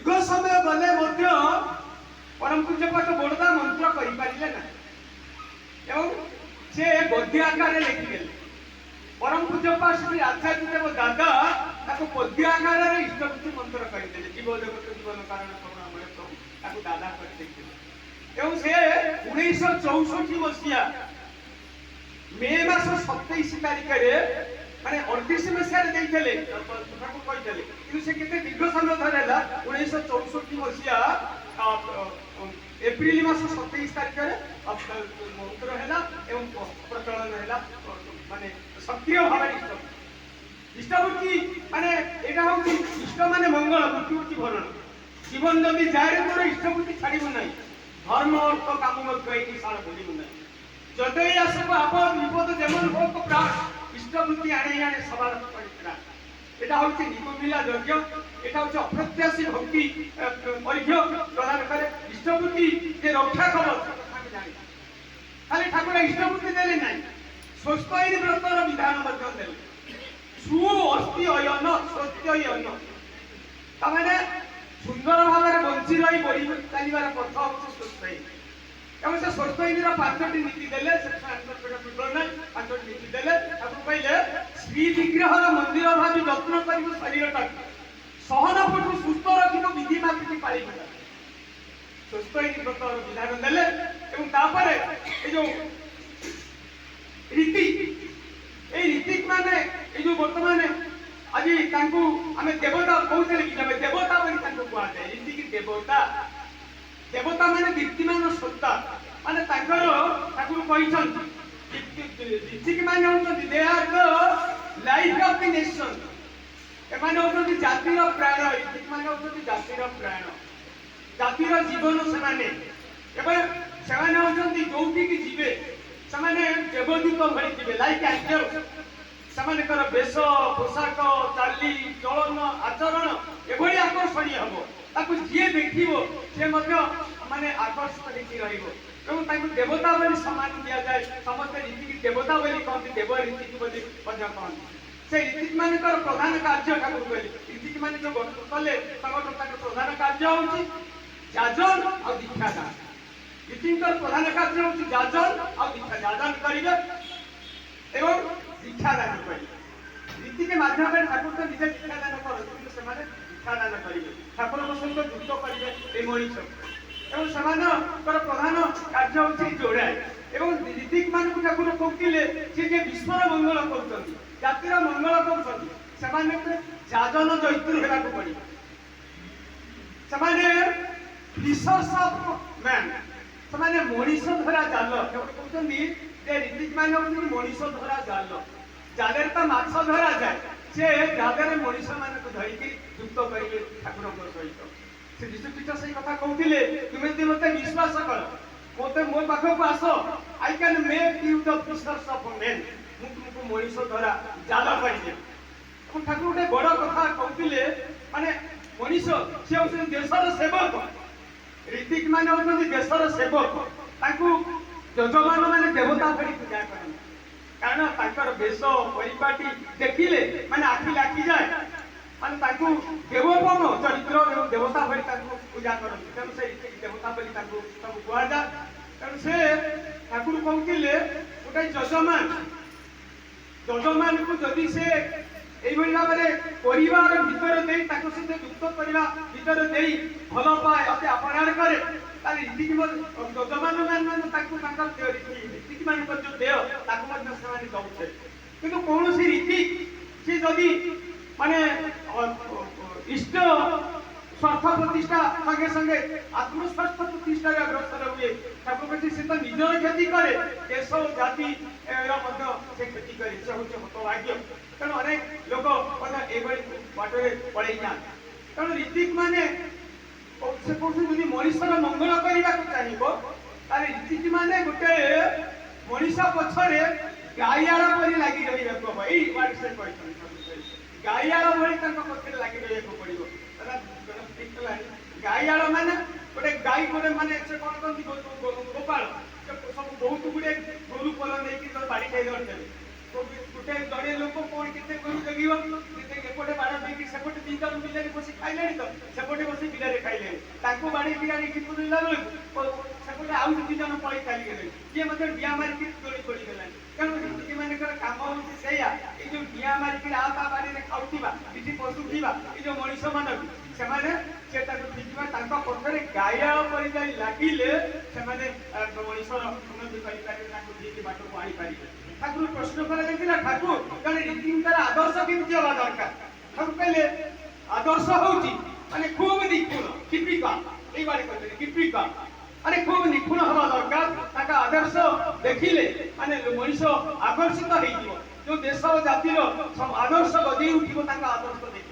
दीर्घ समय गले परम पूज्यपाठ बड़दा मंत्र करें ना से गद्य आकार लिखिदे परम पूज्यपाठ श्री आचार्य देव दादा पद्य आकार इष्टभूति मंत्र करदे जीव जगत जीवन कारण सब दादा करते से 1964 मसीहा मे मास 27 तारिख माने 38 मसीह से दीर्घ समय धर 1964 मसीहा एप्रिल मास 27 तारिख मंत्र है प्रचलन है माने सक्रिय भाव इष्टभूति माने यहाँ हूँ इष्ट माने मंगल बुद्धि भरण जीवन जदि जाए तोर इष्टभूति छाड़ू ना धर्म अर्थ काम साल भूलू ना जदे आसब आपद विपद जेमन हो तो प्राण इष्टभूति आने आने सवाल पड़ा এটা হচ্ছে নিকমিলা যজ্ঞ এটা হচ্ছে অপ্রত্যাশী ভক্তি অর্ঘ্য প্রদান করে ইষ্টভূতি যে রক্ষা কবচ আমি জানি খালি ঠাকুর ইষ্টভূতি দেলে নাই স্বস্তির ব্রতর বিধান ମଧ୍ୟ দেলে সু অস্তি অয়ন সত্য অয়ন তার সুন্দর ভাবে বঞ্চি রহি বড়ি চালিবার পথ হচ্ছে স্বস্তি এবং সে স্বস্তির 5টি নীতি দেলে সে পাঁচটি নীতি দেলে ঠাকুর কইলে श्री विग्रह मंदिर भावी जत्न कर शरीर सहनपटु सुस्थ रखिब विधि माफिक पाली सुस्थ व्रत विधान देले जो रीति रीति माने जो बर्तमान आज आम देवता कहते देवता कह जाए रीति की देवता देवता माने दीप्तिमान सत्ता माने ठाकुर कहते ऋतिक माने होती they are the life of the nation ए माने होती जातिर प्राण ऋतिक माने होती जातिर प्राण जातिर जीवन से माने एबे से माने होती जोठी की जीवे से माने देवदूत भଳି जीवे लाइक एंजल से माने कर वेश पोशाक चाली चलन आचरण एभଳି आकर्षणीय हबो ताकू जे देखिबो से मध्य माने आकर्षित होई रहिबो एवं देवता बोली सम्मान दिया जाए समस्त रीति की देवता बोली कहते देव रीति की बोली कहते से रीति मान प्रधान कार्य ठाकुर कहले रीति मान जो कले प्रधान कार्य हूँ जाजन और दीक्षादान रीति प्रधान कार्य हूँ जाजन और दीक्षा जाजन करेंगे एवं दीक्षादान करेंगे रीति के माध्यम ठाकुर तो निजे दीक्षादान करते दीक्षादान करेंगे ठाकुर सहित युक्त करेंगे मनीष एवं सेमानकर प्रधान कार्य होछि जोड़ाए एवं ऋतिक मान ठाकुर कहते जे विश्वर मंगल कर जातिर मंगल कर जाजन जैतुर होगा पड़े फिशर्स ऑफ मैन से मनीष धरा जाल कहते ऋतिक मान होती मनीष धरा जाल जाले माछ धरा जाए से जाले मनीष मान धरिकी युक्त करेंगे ठाकुर सहित से विश्वपीठ से कथा कहते तुम्हें यदि मत विश्वास कर मत मो पाखक आस I can make you the fishers of men मु तुमको मनीष द्वारा जाल करेंगे ठाकुर गोटे बड़ कथा कहते माने मनीष से होती देशर सेवक ऋतिक मान होती देशर सेवक यजमान मैंने देवता भरी पूजा करते कारण वेश परिपाटी देखिले माने आखि लाखी जाए माने देवोपम चरित्र एवं देवता भली पूजा करते तेणु से देवता भली सब कहुजा तेणु से ठाकुर कहते गोटे यजमान यजमान को जदि से यही भाव में परिवार भितर सहित युक्त करने भितर भल पाए अति अपणार करे रीति यजमान मैंने रीति मान जो देह दौचे कि कौन रीति सी जदि माने इष्ट स्वार्थ प्रतिष्ठा संगे संगे आत्मस्वार्थ प्रतिष्ठा अग्रसर हुए ठाकुर कहते से तो निजर क्षति करे देश जाति से क्षति करे से हूँ हतभाग्य तेणु अनेक लोक बाटे पड़े जाते तेणु ऋतिक माने से कहते मनीषर मंगल करने को चाहिए ऋतिक माने गोटे मनीष पछरे गाइयाड़ परी लगी रही गाइयाड़ भली पक्षे लगी रहा पड़ो गाइयाड़ मान गोटे गाई गोटे माने से कौन कहते गोपाल सब बहुत गुड़े गोरु पल नहीं बाड़ी खाई दे गोटे जड़े लोक कौन के गोरु जगिव एपटे बाड़ देकी सेपटे तीन चार बिल बस खाइले तो सेपटे बस बिल ତାକୁ ବାଡେଇକି ଆଣିକି ପୁରିଲା ବେଳକୁ ସେପଟେ ଆଉ ଦୁଇ ଜଣ ପଳେଇ ଚାଲିଗଲେ, କିଏ ମଧ୍ୟ ଡିଆଁ ମାରିକି ଦୋଳି ପଡ଼ିଗଲାଣି। ତେଣୁ ସେମାନଙ୍କର କାମ ହଉଛି ସେଇଆ, ଏଇ ଯୋଉ ଡିଆଁ ମାରିକି ଆ ତା ବାଡ଼ିରେ ଖାଉଥିବା, ଏଠି ପଶୁଥିବା ଏଇ ଯୋଉ ମଣିଷ ମାନଙ୍କୁ ସେମାନେ ସେଟାକୁ ଦେଖିବା ତାଙ୍କ ପଥରେ ଗାୟ ପରି ଲାଗିଲେ ସେମାନେ ମଣିଷର ଉନ୍ନତି କରିପାରିବେ, ତାଙ୍କୁ ଠିକ ବାଟକୁ ଆଣିପାରିବେ। ଠାକୁର ପ୍ରଶ୍ନ କରାଯାଇଥିଲା, ଠାକୁର ଜଣେ ରୀତିଙ୍କର ଆଦର୍ଶ କେମିତି ହେବା ଦରକାର? ଠାକୁର କହିଲେ ଆଦର୍ଶ ହଉଛି ମାନେ ଖୁବ ନିପୁଣ କିପିକା, ଏଇଭଳି କହିଲେ କିପିକା ମାନେ ଖୁବ ନିପୁଣ ହେବା ଦରକାର। ତାଙ୍କ ଆଦର୍ଶ ଦେଖିଲେ ମାନେ ମଣିଷ ଆକର୍ଷିତ ହେଇଯିବ, ଯୋଉ ଦେଶ ଜାତିର ଆଦର୍ଶ ବଜେଇ ଉଠିବ ତାଙ୍କ ଆଦର୍ଶ ଦେଖି।